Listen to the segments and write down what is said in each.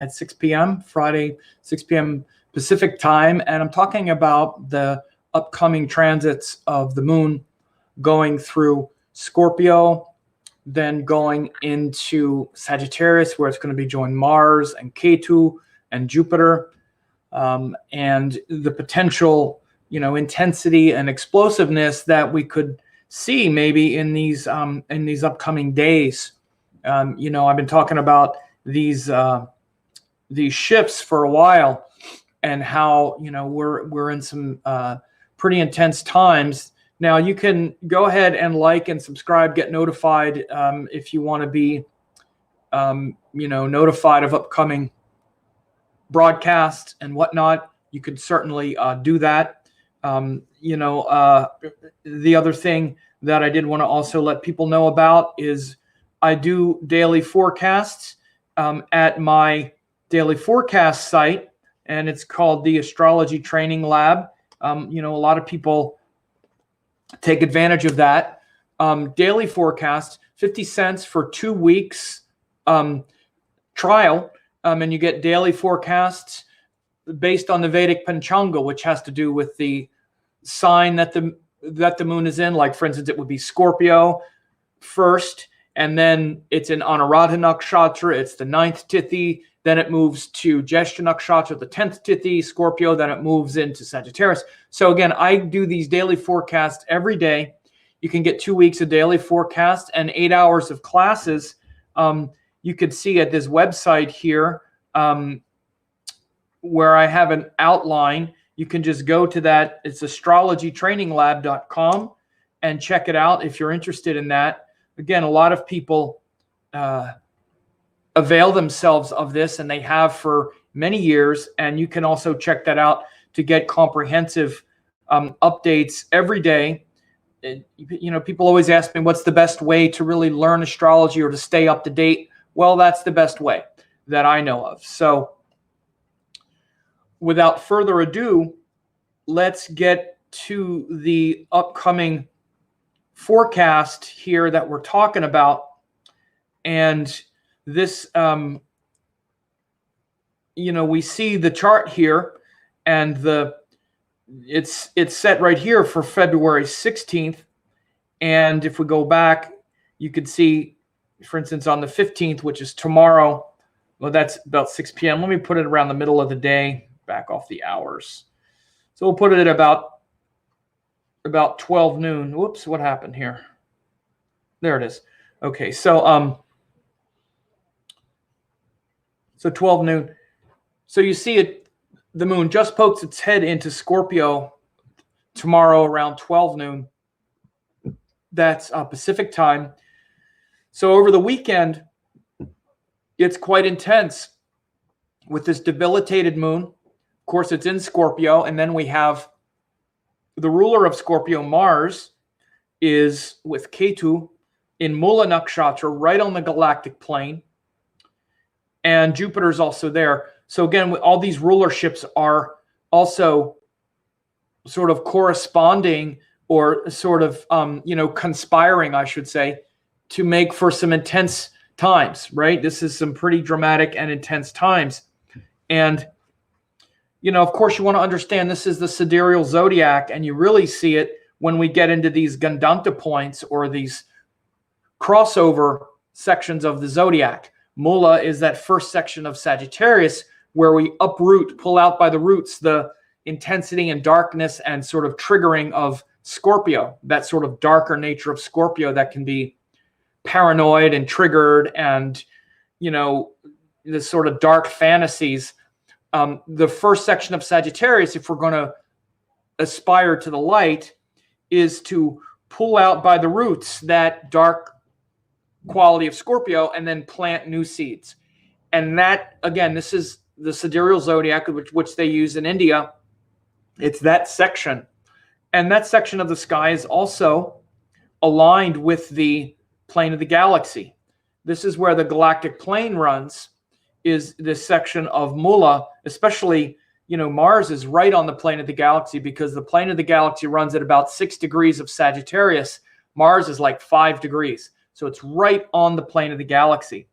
at 6 p.m. Friday, 6 p.m. Pacific time. And I'm talking about the upcoming transits of the moon going through Scorpio, then going into Sagittarius, where it's going to be joining Mars and Ketu and Jupiter, and the potential, intensity and explosiveness that we could see maybe in these upcoming days. I've been talking about these shifts for a while, and how we're in some pretty intense times. Now you can go ahead and like and subscribe, get notified if you want to be notified of upcoming broadcasts and whatnot. You could certainly do that. The other thing that I did want to also let people know about is I do daily forecasts at my daily forecast site, and it's called the Astrology Training Lab. A lot of people take advantage of that. Daily forecast, 50 cents for 2 weeks trial, and you get daily forecasts based on the Vedic Panchanga, which has to do with the sign that the moon is in. Like, for instance, it would be Scorpio first, and then it's in Anuradha Nakshatra. It's the 9th Tithi. Then it moves to Jyeshta Nakshatra, the 10th Tithi, Scorpio. Then it moves into Sagittarius. So again, I do these daily forecasts every day. You can get 2 weeks of daily forecast and 8 hours of classes. You could see at this website here where I have an outline. You can just go to that. It's astrologytraininglab.com and check it out if you're interested in that. Again, a lot of people avail themselves of this, and they have for many years. And you can also check that out to get comprehensive updates every day. People always ask me, what's the best way to really learn astrology or to stay up to date? Well, that's the best way that I know of. So without further ado, let's get to the upcoming forecast here that we're talking about. And this, we see the chart here, and it's set right here for February 16th. And if we go back, you could see, for instance, on the 15th, which is tomorrow, well, that's about 6 p.m. Let me put it around the middle of the day, back off the hours. So we'll put it at about 12 noon. Whoops, what happened here? There it is. Okay, so 12 noon. So you see it, the moon just pokes its head into Scorpio tomorrow around 12 noon. That's Pacific time. So over the weekend, it's quite intense with this debilitated moon. Of course, it's in Scorpio. And then we have the ruler of Scorpio, Mars, is with Ketu in Mula Nakshatra, right on the galactic plane. And Jupiter's also there. So again, all these rulerships are also sort of corresponding, or sort of, conspiring, I should say, to make for some intense times, right? This is some pretty dramatic and intense times. And, of course, you want to understand this is the sidereal zodiac, and you really see it when we get into these Gandanta points, or these crossover sections of the zodiac. Mula is that first section of Sagittarius where we uproot, pull out by the roots, the intensity and darkness and sort of triggering of Scorpio, that sort of darker nature of Scorpio that can be paranoid and triggered, and, this sort of dark fantasies. The first section of Sagittarius, if we're going to aspire to the light, is to pull out by the roots that dark quality of Scorpio and then plant new seeds. And that, again, this is the sidereal zodiac, which they use in India. It's that section. And that section of the sky is also aligned with the plane of the galaxy. This is where the galactic plane runs, is this section of Mula. Especially, Mars is right on the plane of the galaxy, because the plane of the galaxy runs at about 6 degrees of Sagittarius. Mars is like 5 degrees. So it's right on the plane of the galaxy.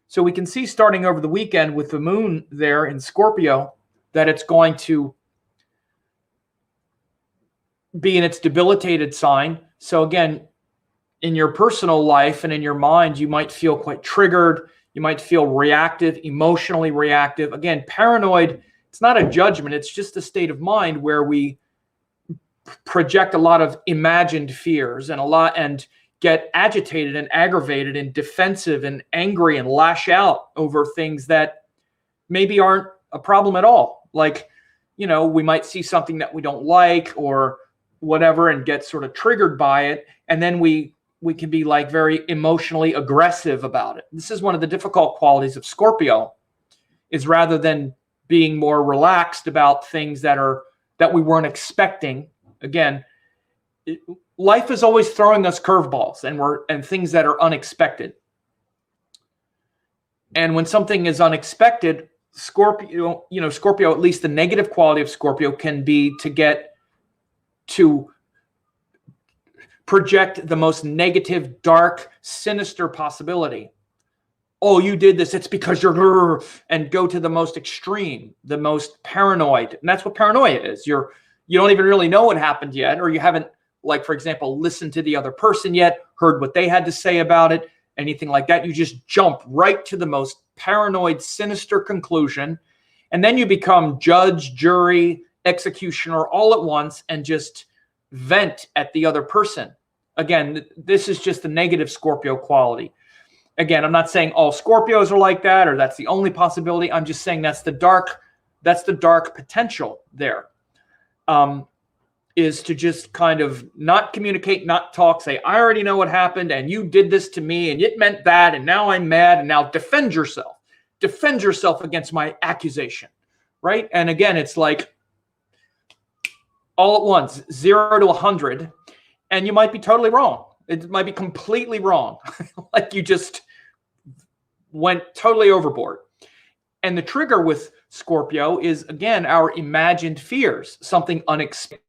So we can see starting over the weekend with the moon there in Scorpio that it's going to be in its debilitated sign. So again, in your personal life and in your mind, you might feel quite triggered. You might feel reactive, emotionally reactive. Again, paranoid, it's not a judgment. It's just a state of mind where we project a lot of imagined fears and get agitated and aggravated and defensive and angry and lash out over things that maybe aren't a problem at all. Like, we might see something that we don't like or whatever and get sort of triggered by it. And then we can be like very emotionally aggressive about it. This is one of the difficult qualities of Scorpio, is rather than being more relaxed about things that we weren't expecting. Again, life is always throwing us curveballs and things that are unexpected. And when something is unexpected, Scorpio, at least the negative quality of Scorpio can be to get to project the most negative, dark, sinister possibility. Oh, you did this, it's because you're, and go to the most extreme, the most paranoid. And that's what paranoia is. You don't even really know what happened yet, or you haven't, like, for example, listened to the other person yet, heard what they had to say about it, anything like that. You just jump right to the most paranoid, sinister conclusion. And then you become judge, jury, executioner all at once and just vent at the other person. Again, this is just the negative Scorpio quality. Again, I'm not saying all Scorpios are like that or that's the only possibility. I'm just saying that's the dark potential there. Is to just kind of not communicate, not talk, say, I already know what happened and you did this to me and it meant that and now I'm mad, and now defend yourself. Defend yourself against my accusation, right? And again, it's like all at once, 0 to 100, and you might be totally wrong. It might be completely wrong. Like you just went totally overboard. And the trigger with Scorpio is, again, our imagined fears, something unexpected.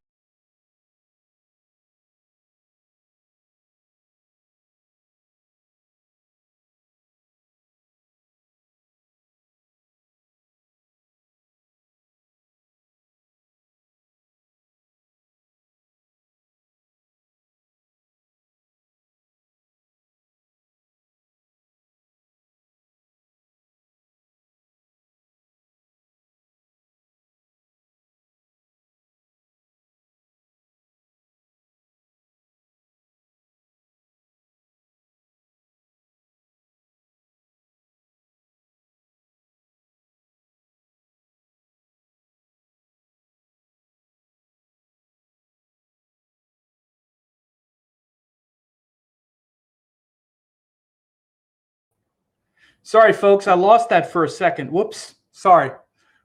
Sorry, folks, I lost that for a second. Whoops. Sorry.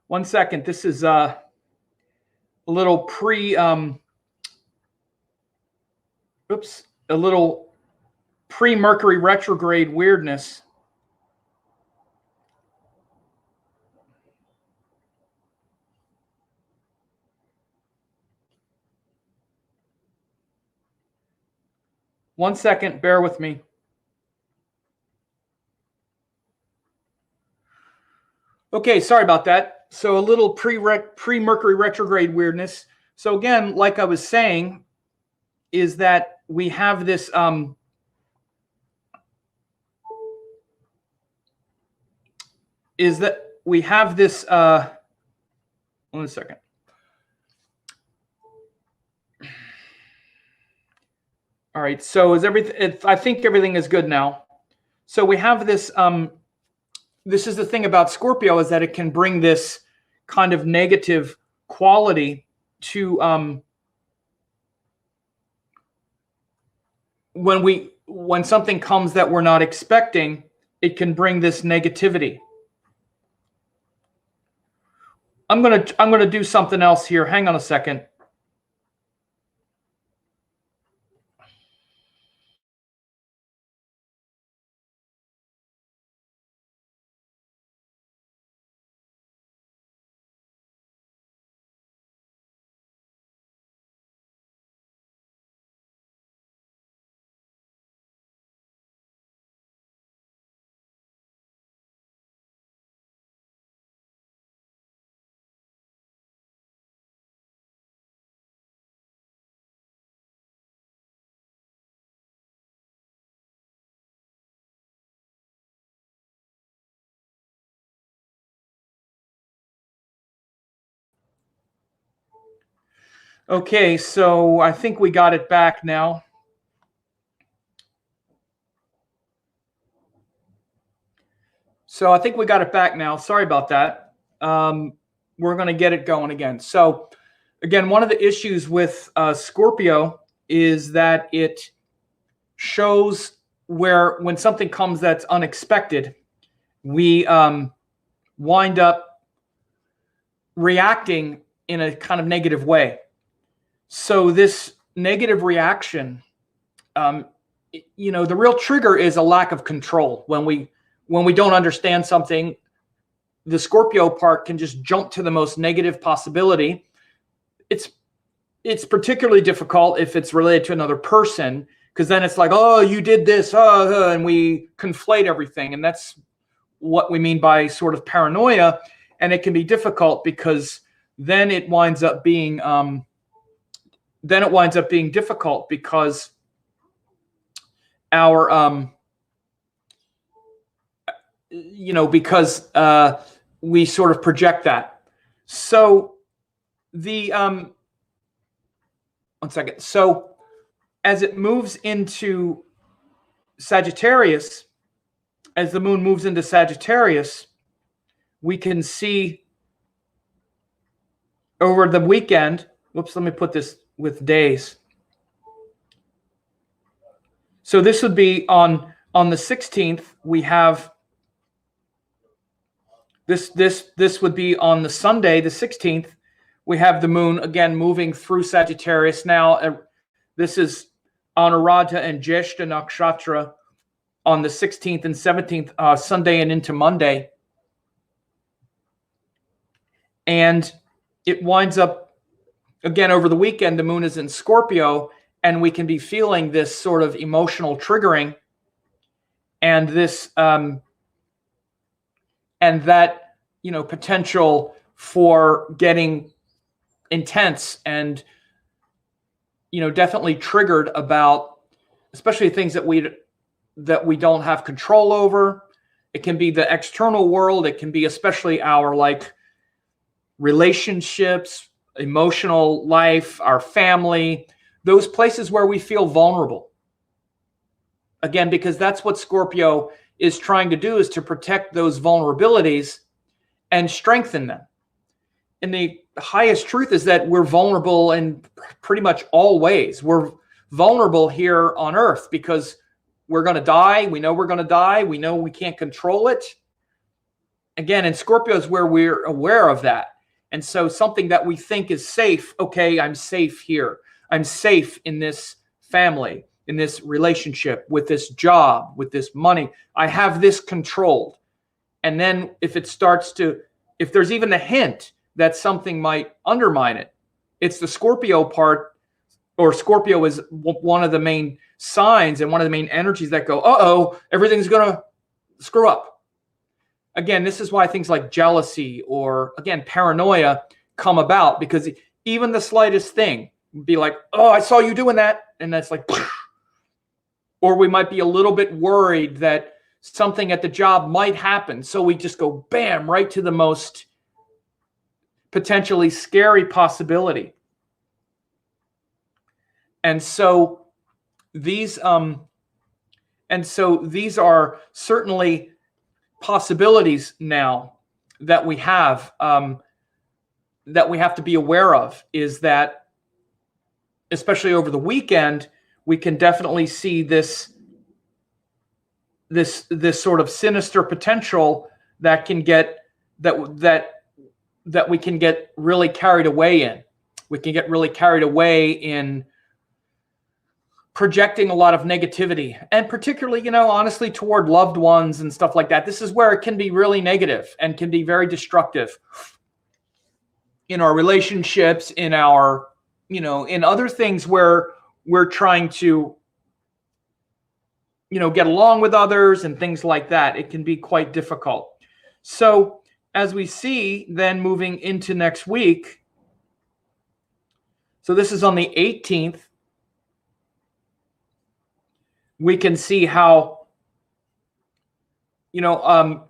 1 second. This is a little pre-Mercury retrograde weirdness. One second, bear with me. Okay, sorry about that. So a little pre-Mercury retrograde weirdness. So again, like I was saying, is that we have this one second. All right, so I think everything is good now. So we have this this is the thing about Scorpio, is that it can bring this kind of negative quality to when something comes that we're not expecting, it can bring this negativity. I'm gonna do something else here. Hang on a second. Okay, so I think we got it back now. Sorry about that. We're going to get it going again. So, again, one of the issues with Scorpio is that it shows where when something comes that's unexpected, we wind up reacting in a kind of negative way. So this negative reaction, the real trigger is a lack of control. When we don't understand something, the Scorpio part can just jump to the most negative possibility. It's particularly difficult if it's related to another person, because then it's like, oh, you did this, and we conflate everything. And that's what we mean by sort of paranoia. And it can be difficult because then it winds up being difficult because our because we sort of project that. So the one second. So as it moves into Sagittarius, as the moon moves into Sagittarius, we can see over the weekend. Whoops, let me put this with days. So this would be on the 16th. We have this would be on the Sunday, the 16th. We have the moon again moving through Sagittarius. Now, this is Anuradha and Jyeshta Nakshatra on the 16th and 17th, Sunday and into Monday. And it winds up, again, over the weekend, the moon is in Scorpio, and we can be feeling this sort of emotional triggering and this and that potential for getting intense and definitely triggered about especially things that we don't have control over. It can be the external world. It can be especially our relationships, emotional life, our family, those places where we feel vulnerable. Again, because that's what Scorpio is trying to do, is to protect those vulnerabilities and strengthen them. And the highest truth is that we're vulnerable in pretty much all ways. We're vulnerable here on Earth because we're going to die. We know we're going to die. We know we can't control it. Again, in Scorpio is where we're aware of that. And so something that we think is safe, okay, I'm safe here. I'm safe in this family, in this relationship, with this job, with this money. I have this controlled. And then if there's even a hint that something might undermine it, it's the Scorpio part, or Scorpio is one of the main signs and one of the main energies that go, uh-oh, everything's going to screw up. Again, this is why things like jealousy or, again, paranoia come about, because even the slightest thing would be like, oh, I saw you doing that. And that's like, or we might be a little bit worried that something at the job might happen. So we just go, bam, right to the most potentially scary possibility. And so these are certainly possibilities now that we have to be aware of, is that especially over the weekend, we can definitely see this sort of sinister potential that can get that we can get really carried away in. We can get really carried away in projecting a lot of negativity, and particularly, honestly, toward loved ones and stuff like that. This is where it can be really negative and can be very destructive in our relationships, in our, in other things where we're trying to, get along with others and things like that. It can be quite difficult. So as we see then moving into next week, so this is on the 18th, we can see how, on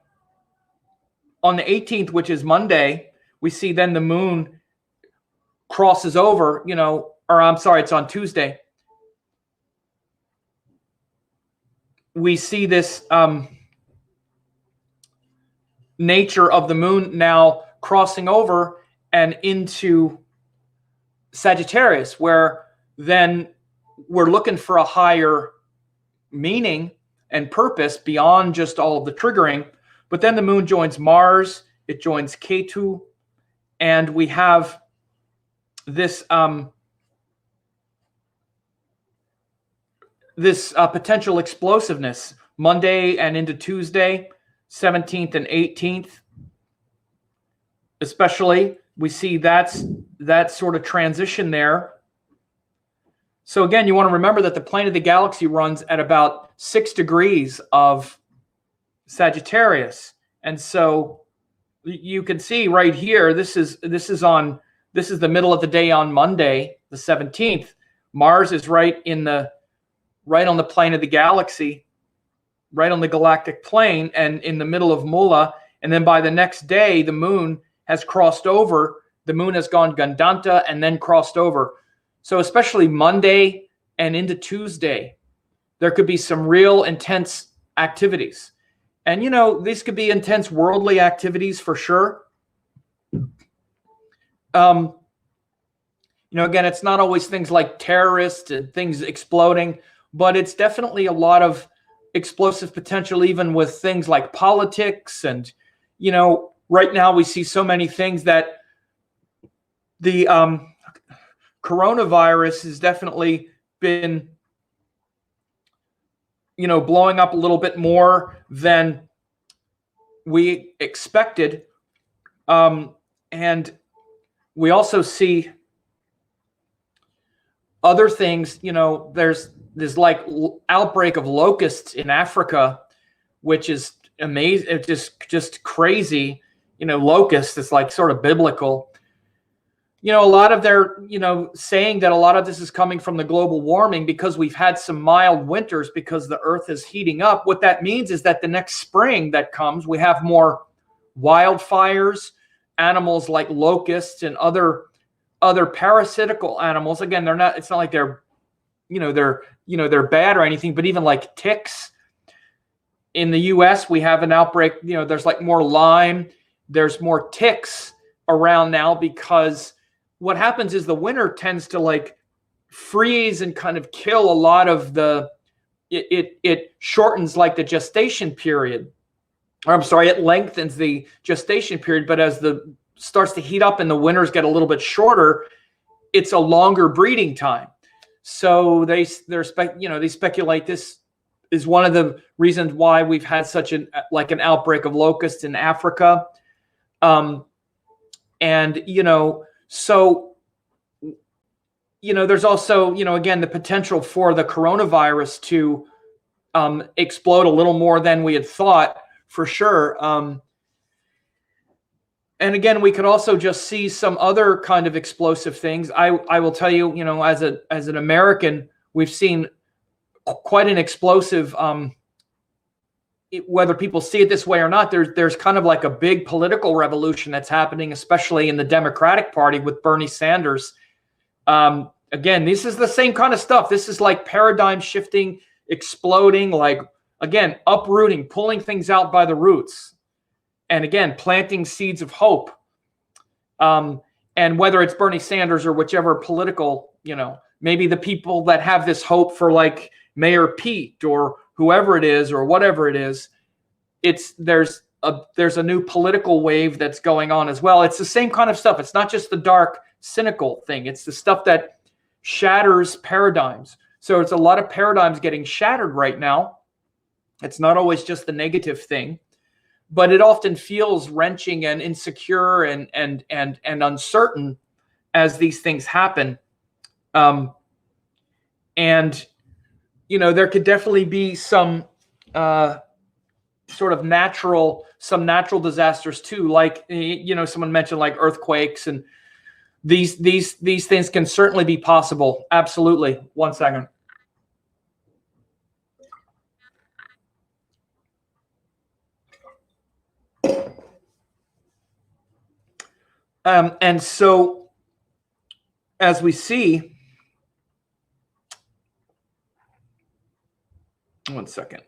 the 18th, which is Monday, we see then the moon crosses over, you know, or I'm sorry, it's on Tuesday. We see this nature of the moon now crossing over and into Sagittarius, where then we're looking for a higher meaning and purpose beyond just all of the triggering. But then the moon joins Mars, it joins Ketu, and we have this potential explosiveness Monday and into Tuesday, 17th and 18th, especially. We see that sort of transition there. So again, you want to remember that the plane of the galaxy runs at about 6 degrees of Sagittarius. And so you can see right here, this is the middle of the day on Monday, the 17th. Mars is right on the plane of the galaxy, right on the galactic plane and in the middle of Mula. And then by the next day, the moon has crossed over. The moon has gone Gandanta and then crossed over. So especially Monday and into Tuesday, there could be some real intense activities. And, you know, these could be intense worldly activities for sure. You know, again, it's not always things like terrorists and things exploding, but it's definitely a lot of explosive potential, even with things like politics. And, you know, right now we see so many things that the coronavirus has definitely been, you know, blowing up a little bit more than we expected. And we also see other things, you know, there's like outbreak of locusts in Africa, which is amazing. It's just crazy. You know, locusts is like sort of biblical. You know, a lot of their, you know, saying that a lot of this is coming from the global warming because we've had some mild winters because the earth is heating up. What that means is that the next spring that comes, we have more wildfires, animals like locusts and other parasitical animals. Again, it's not like they're bad or anything, but even like ticks. In the US, we have an outbreak, you know, there's like more Lyme, there's more ticks around now because what happens is the winter tends to like freeze and kind of kill a lot of it shortens like the gestation period. Or I'm sorry, it lengthens the gestation period, but as the starts to heat up and the winters get a little bit shorter, it's a longer breeding time. So they speculate this is one of the reasons why we've had such an outbreak of locusts in Africa. And, you know, so, you know, there's also, you know, again, the potential for the coronavirus to explode a little more than we had thought, for sure. And again, we could also just see some other kind of explosive things. I will tell you, you know, as an American, we've seen quite an explosive, whether people see it this way or not, there's kind of like a big political revolution that's happening, especially in the Democratic Party with Bernie Sanders. Again, this is the same kind of stuff. This is like paradigm shifting, exploding, like, again, uprooting, pulling things out by the roots. And again, planting seeds of hope. And whether it's Bernie Sanders or whichever political, you know, maybe the people that have this hope for like Mayor Pete or whoever it is or whatever it is, there's a new political wave that's going on as well. It's the same kind of stuff. It's not just the dark, cynical thing. It's the stuff that shatters paradigms. So it's a lot of paradigms getting shattered right now. It's not always just the negative thing, but it often feels wrenching and insecure and uncertain as these things happen. And you know, there could definitely be some sort of natural disasters too. Like, you know, someone mentioned like earthquakes, and these things can certainly be possible. Absolutely. 1 second. And so as we see, one second.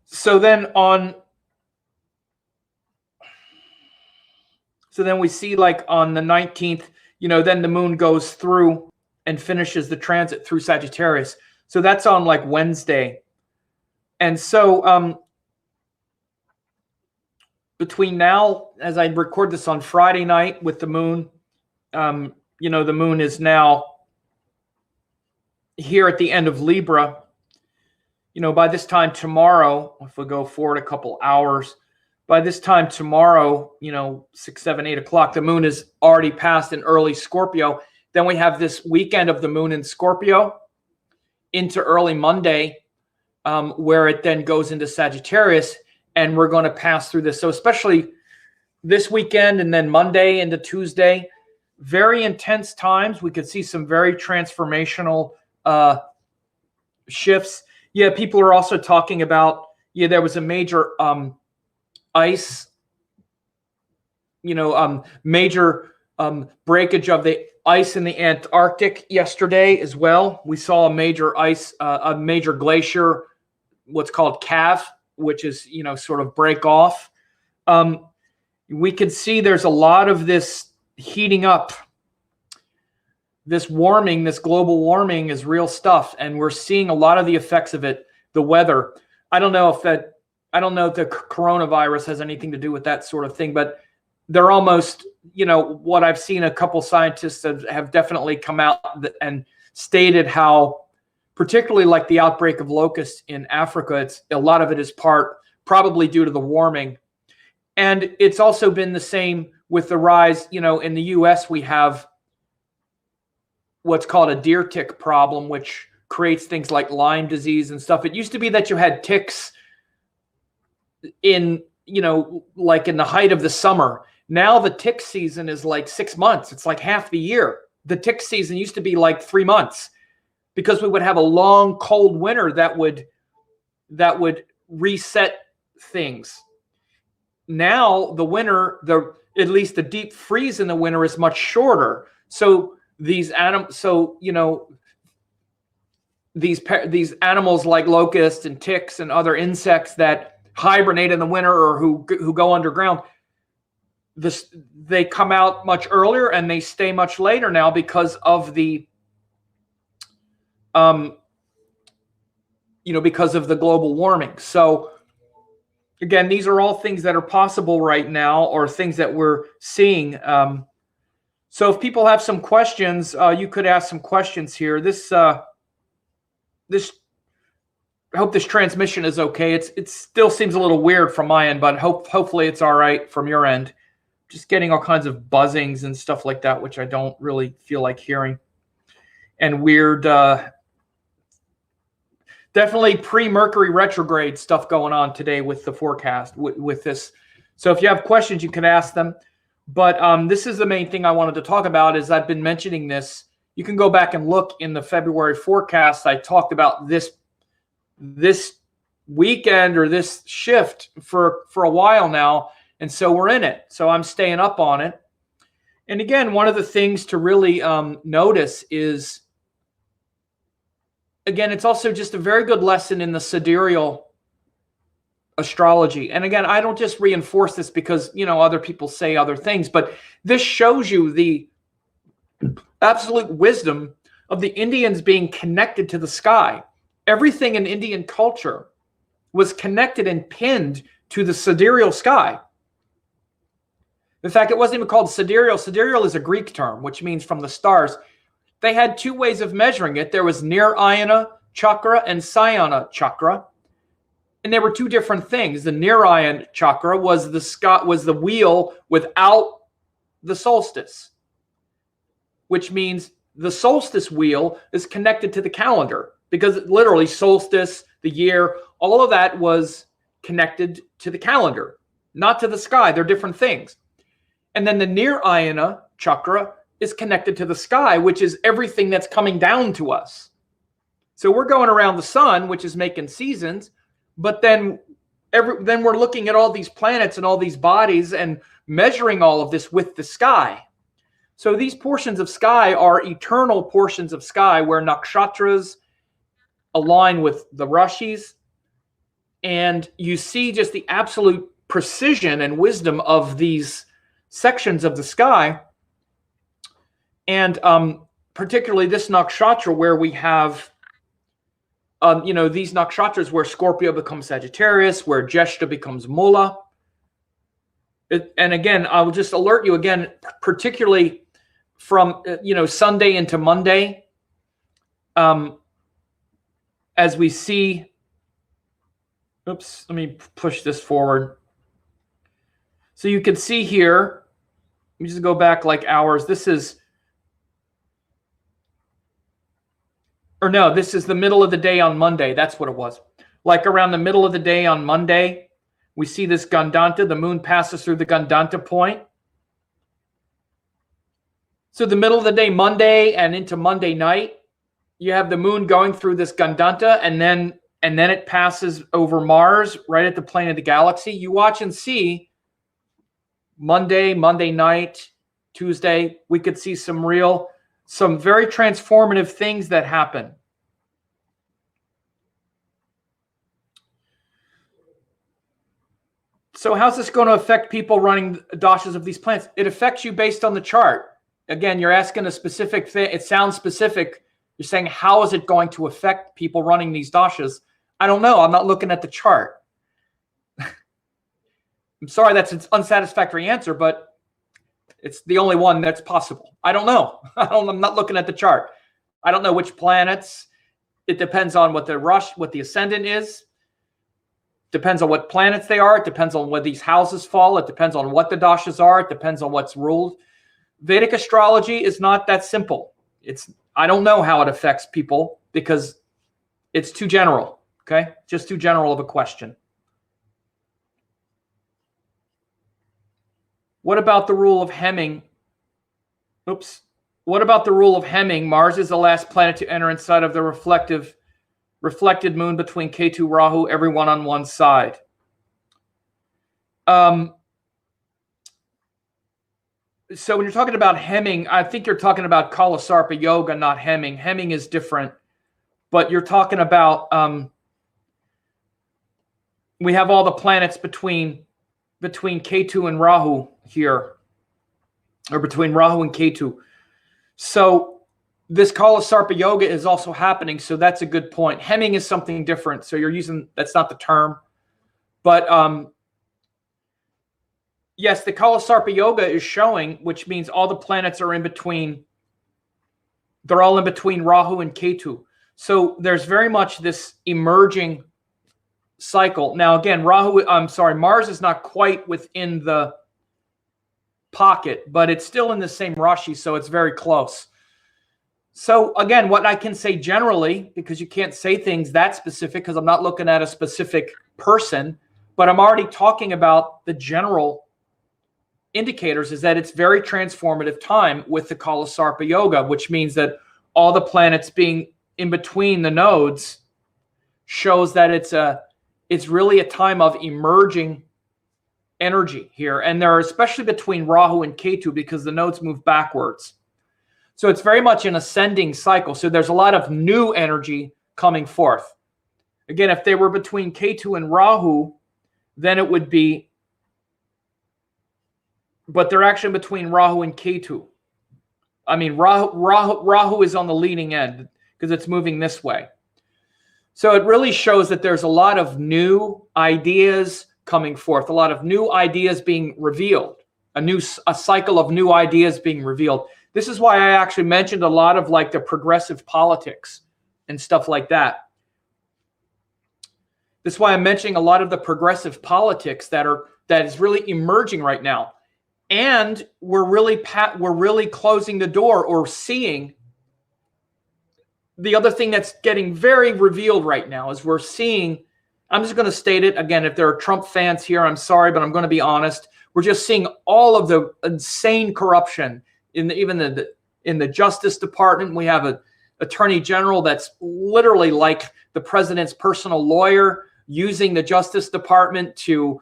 So then we see like on the 19th, then the moon goes through and finishes the transit through Sagittarius. So that's on like Wednesday. And so between now, as I record this on Friday night with the moon, the moon is now here at the end of Libra. By this time tomorrow, if we go forward a couple hours, by this time tomorrow, 6, 7, 8 o'clock, the moon is already past in early Scorpio. Then we have this weekend of the moon in Scorpio into early Monday, where it then goes into Sagittarius, and we're going to pass through this. So especially this weekend and then Monday into Tuesday, very intense times. We could see some very transformational shifts. Yeah, people are also talking about, there was a major ice, major breakage of the ice in the Antarctic yesterday as well. We saw a major ice, a major glacier, what's called calve, which is, sort of break off. We can see there's a lot of this heating up. This warming, this global warming is real stuff. And we're seeing a lot of the effects of it, the weather. I don't know if the coronavirus has anything to do with that sort of thing, but they're almost, what I've seen, a couple scientists have definitely come out and stated how, particularly like the outbreak of locusts in Africa, a lot of it is probably due to the warming. And it's also been the same with the rise, in the US, we have what's called a deer tick problem, which creates things like Lyme disease and stuff. It used to be that you had ticks in, like in the height of the summer. Now the tick season is like 6 months. It's like half the year. The tick season used to be like 3 months because we would have a long, cold winter that would reset things. Now the winter, at least the deep freeze in the winter is much shorter. So these animals like locusts and ticks and other insects that hibernate in the winter or who go underground, they come out much earlier and they stay much later now because of the because of the global warming. So again, these are all things that are possible right now, or things that we're seeing. So if people have some questions, you could ask some questions here. I hope this transmission is okay. It still seems a little weird from my end, but hopefully it's all right from your end. Just getting all kinds of buzzings and stuff like that, which I don't really feel like hearing. And weird, definitely pre-Mercury retrograde stuff going on today with the forecast, with this. So if you have questions, you can ask them. But this is the main thing I wanted to talk about, is I've been mentioning this. You can go back and look in the February forecast. I talked about this weekend or this shift for a while now. And so we're in it. So I'm staying up on it. And again, one of the things to really notice is, again, it's also just a very good lesson in the sidereal astrology. And again, I don't just reinforce this because, other people say other things, but this shows you the absolute wisdom of the Indians being connected to the sky. Everything in Indian culture was connected and pinned to the sidereal sky. In fact, it wasn't even called sidereal. Sidereal is a Greek term, which means from the stars. They had two ways of measuring it. There was Nirayana chakra and Sayana chakra. And there were two different things. The Nirayana chakra was the wheel without the solstice, which means the solstice wheel is connected to the calendar, because literally solstice, the year, all of that was connected to the calendar, not to the sky. They're different things. And then the Nirayana chakra is connected to the sky, which is everything that's coming down to us. So we're going around the sun, which is making seasons, but then then we're looking at all these planets and all these bodies and measuring all of this with the sky. So these portions of sky are eternal portions of sky where nakshatras align with the rashis. And you see just the absolute precision and wisdom of these sections of the sky. And particularly this nakshatra where we have, these nakshatras where Scorpio becomes Sagittarius, where Jeshta becomes Mula. And again, I will just alert you again, particularly from, Sunday into Monday, as we see, oops, let me push this forward. So you can see here, let me just go back like hours. This is the middle of the day on Monday. That's what it was. Like around the middle of the day on Monday, we see this Gandanta. The moon passes through the Gandanta point. So the middle of the day, Monday and into Monday night, you have the moon going through this Gandanta, and then it passes over Mars right at the plane of the galaxy. You watch and see Monday night, Tuesday, we could see some very transformative things that happen. So how's this going to affect people running dashas of these planets? It affects you based on the chart. Again, you're asking a specific thing. It sounds specific. You're saying, how is it going to affect people running these dashas? I don't know. I'm not looking at the chart. I'm sorry that's an unsatisfactory answer, but it's the only one that's possible. I don't know. I'm not looking at the chart. I don't know which planets. It depends on what the ascendant is. Depends on what planets they are. It depends on where these houses fall. It depends on what the dashas are. It depends on what's ruled. Vedic astrology is not that simple. I don't know how it affects people because it's too general. Okay, just too general of a question. What about the rule of hemming? Oops. What about the rule of hemming? Mars is the last planet to enter inside of the reflected moon between Ketu, Rahu, everyone on one side. So when you're talking about hemming, I think you're talking about Kalasarpa yoga, not hemming. Hemming is different, but you're talking about we have all the planets between Ketu and Rahu here, or between Rahu and Ketu. So this Kalasarpa yoga is also happening. So that's a good point. Hemming is something different. So that's not the term, but yes, the Kalasarpa yoga is showing, which means all the planets are in between. They're all in between Rahu and Ketu. So there's very much this emerging cycle. Now, again, Mars is not quite within the pocket, but it's still in the same Rashi, so it's very close. So again, what I can say generally, because you can't say things that specific because I'm not looking at a specific person, but I'm already talking about the general indicators, is that it's very transformative time with the Kalasarpa yoga, which means that all the planets being in between the nodes shows that it's really a time of emerging energy here. And they're especially between Rahu and Ketu because the nodes move backwards. So it's very much an ascending cycle. So there's a lot of new energy coming forth. Again, if they were between Ketu and Rahu, then it would be, but they're actually between Rahu and Ketu. I mean, Rahu is on the leading end because it's moving this way. So it really shows that there's a lot of new ideas coming forth, a lot of new ideas being revealed, a cycle of new ideas being revealed. This is why I actually mentioned a lot of like the progressive politics and stuff like that. This is why I'm mentioning a lot of the progressive politics that is really emerging right now. And we're really closing the door or seeing. The other thing that's getting very revealed right now is we're seeing, I'm just going to state it again, if there are Trump fans here, I'm sorry, but I'm going to be honest. We're just seeing all of the insane corruption in the Justice Department. We have an attorney general that's literally like the president's personal lawyer. using the Justice Department to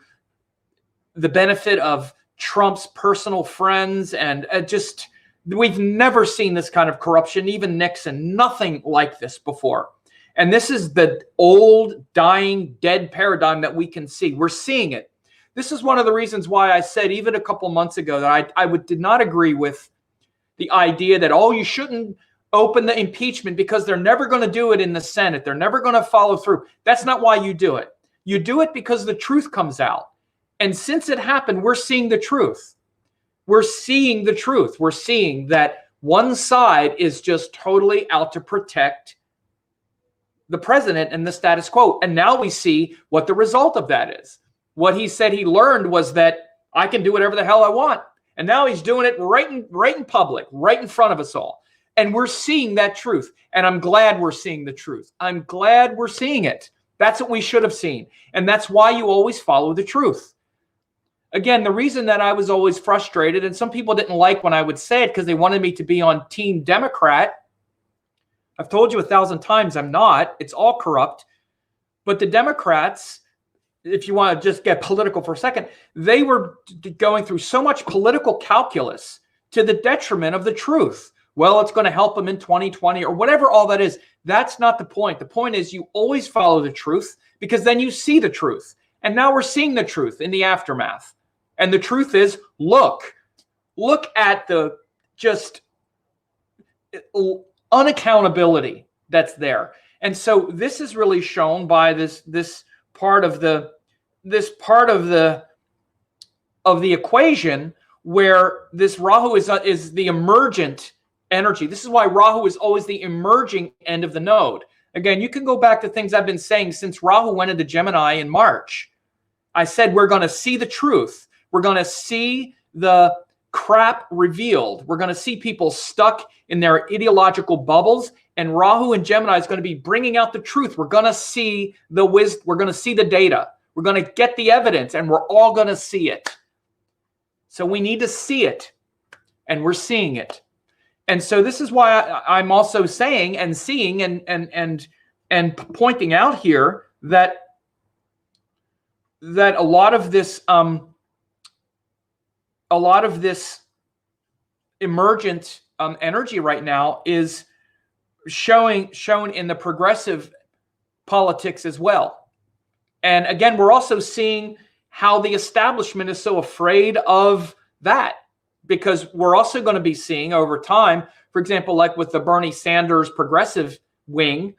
the benefit of Trump's personal friends. And just, we've never seen this kind of corruption, even Nixon, nothing like this before. And this is the old, dying, dead paradigm that we can see. We're seeing it. This is one of the reasons why I said even a couple months ago that I did not agree with the idea that, oh, you shouldn't open the impeachment because they're never going to do it in the Senate. They're never going to follow through. That's not why you do it. You do it because the truth comes out. And since it happened, we're seeing the truth. We're seeing the truth. We're seeing that one side is just totally out to protect the president and the status quo. And now we see what the result of that is. What he said he learned was that I can do whatever the hell I want. And now he's doing it right in public, right in front of us all. And we're seeing that truth. And I'm glad we're seeing the truth. I'm glad we're seeing it. That's what we should have seen. And that's why you always follow the truth. Again, the reason that I was always frustrated, and some people didn't like when I would say it because they wanted me to be on Team Democrat. I've told you 1,000 times I'm not. It's all corrupt. But the Democrats, if you want to just get political for a second, they were going through so much political calculus to the detriment of the truth. Well, it's going to help them in 2020 or whatever all that is. That's not the point. The point is you always follow the truth because then you see the truth. And now we're seeing the truth in the aftermath. And the truth is, look at the just unaccountability that's there. And so this is really shown by this part of the equation where this Rahu is the emergent energy. This is why Rahu is always the emerging end of the node. Again, you can go back to things I've been saying since Rahu went into Gemini in March. I said we're going to see the truth. We're going to see the crap revealed. We're going to see people stuck in their ideological bubbles, and Rahu and Gemini is going to be bringing out the truth. We're going to see the wisdom. We're going to see the data. We're going to get the evidence, and we're all going to see it. So we need to see it, and we're seeing it. And so this is why I'm also saying and seeing and pointing out here that a lot of this emergent energy right now is shown in the progressive politics as well. And again, we're also seeing how the establishment is so afraid of that, because we're also going to be seeing over time, for example, like with the Bernie Sanders progressive wing,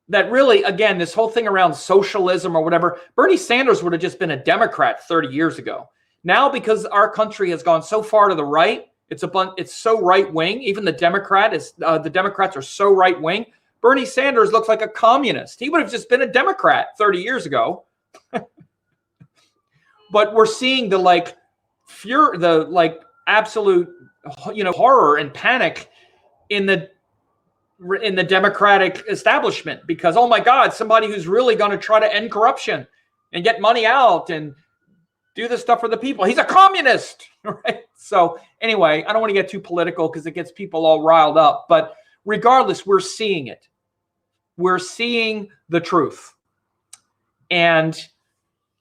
that really, again, this whole thing around socialism or whatever, Bernie Sanders would have just been a Democrat 30 years ago. Now, because our country has gone so far to the right, it's so right wing. Even the Democrats are so right wing. Bernie Sanders looks like a communist. He would have just been a Democrat 30 years ago. But we're seeing the absolute, horror and panic in the Democratic establishment because, oh my God, somebody who's really going to try to end corruption and get money out and do this stuff for the people. He's a communist, right? So anyway, I don't want to get too political because it gets people all riled up. But regardless, we're seeing it. We're seeing the truth. And,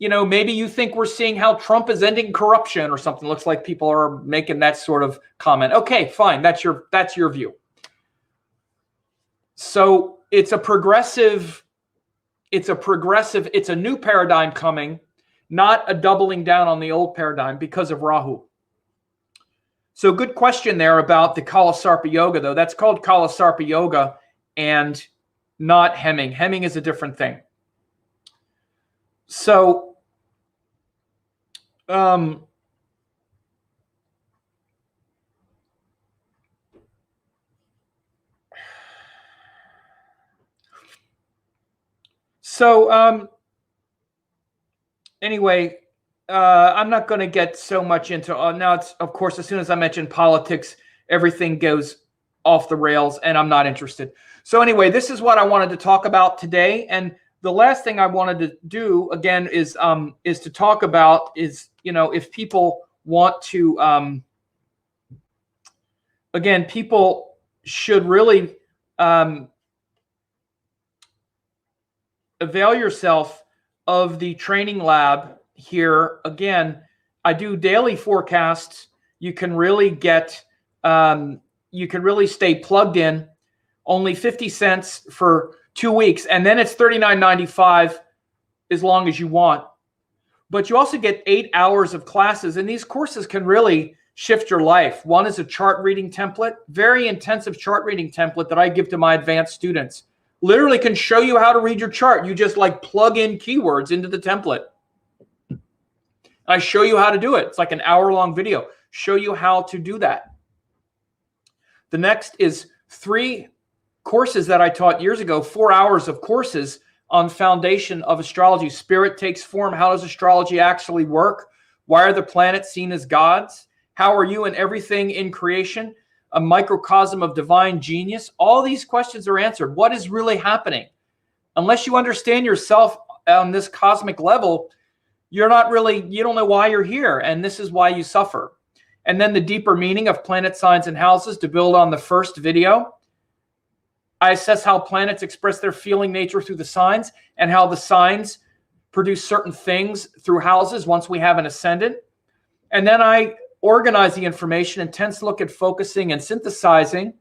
maybe you think we're seeing how Trump is ending corruption or something. Looks like people are making that sort of comment. Okay, fine. That's your view. So it's a new paradigm coming, not a doubling down on the old paradigm because of Rahu. So good question there about the Kalasarpa Yoga, though. That's called Kalasarpa Yoga and not hemming. Hemming is a different thing. So, anyway, I'm not going to get so much into now. It's, of course, as soon as I mention politics, everything goes off the rails, and I'm not interested. So anyway, this is what I wanted to talk about today. And the last thing I wanted to do again is to talk about is, if people want to, again, people should really, avail yourself of the training lab here. Again, I do daily forecasts. You can really get, you can really stay plugged in. Only 50 cents for 2 weeks. And then it's $39.95 as long as you want. But you also get 8 hours of classes. And these courses can really shift your life. One is a chart reading template, very intensive chart reading template that I give to my advanced students. Literally can show you how to read your chart. You just like plug in keywords into the template. I show you how to do it. It's like an hour-long video. Show you how to do that. The next is 3 courses that I taught years ago, 4 hours of courses on foundation of astrology. Spirit takes form. How does astrology actually work? Why are the planets seen as gods? How are you and everything in creation? A microcosm of divine genius. All these questions are answered. What is really happening? Unless you understand yourself on this cosmic level, you're not really, you don't know why you're here. And this is why you suffer. And then the deeper meaning of planet signs and houses, to build on the first video. I assess how planets express their feeling nature through the signs, and how the signs produce certain things through houses once we have an ascendant. And then I organize the information, intense look at focusing and synthesizing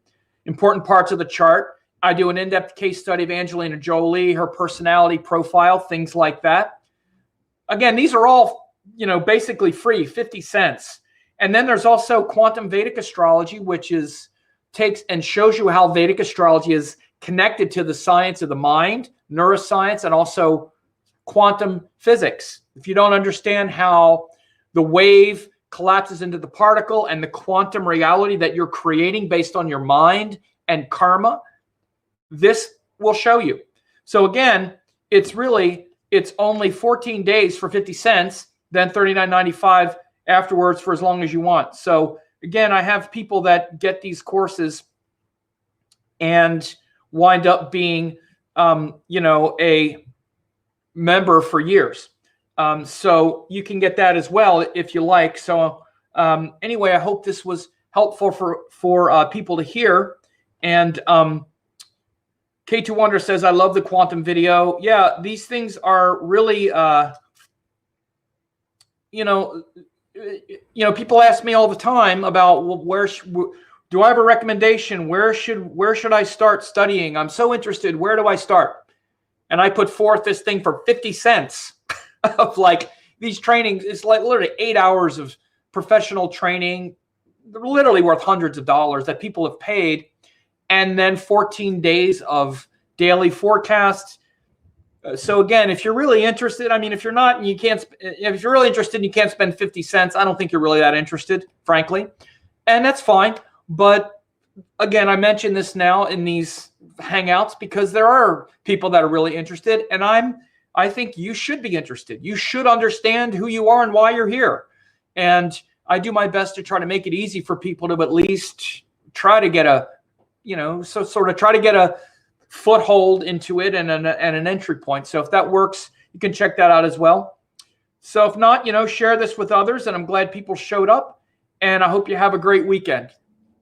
important parts of the chart. I do an in-depth case study of Angelina Jolie, her personality profile, things like that. Again, these are all, basically free, 50 cents. And then there's also quantum Vedic astrology, which takes and shows you how Vedic astrology is connected to the science of the mind, neuroscience, and also quantum physics. If you don't understand how the wave collapses into the particle and the quantum reality that you're creating based on your mind and karma, this will show you. So again, it's only 14 days for 50 cents, then $39.95 afterwards for as long as you want. So again, I have people that get these courses and wind up being, a member for years. So you can get that as well if you like. So anyway, I hope this was helpful for people to hear. And Ketu Wonder says, I love the quantum video. Yeah, these things are really, people ask me all the time about, well, do I have a recommendation? Where should I start studying? I'm so interested. Where do I start? And I put forth this thing for 50 cents of like these trainings. It's like literally 8 hours of professional training. They're literally worth hundreds of dollars that people have paid. And then 14 days of daily forecasts. So again, if you're really interested, if you're not, and you can't, if you're really interested and you can't spend 50 cents, I don't think you're really that interested, frankly. And that's fine. But again, I mention this now in these hangouts because there are people that are really interested, and I think you should be interested. You should understand who you are and why you're here. And I do my best to try to make it easy for people to at least try to get a, try to get a foothold into it and an entry point. So if that works, you can check that out as well. So if not, share this with others, and I'm glad people showed up, and I hope you have a great weekend.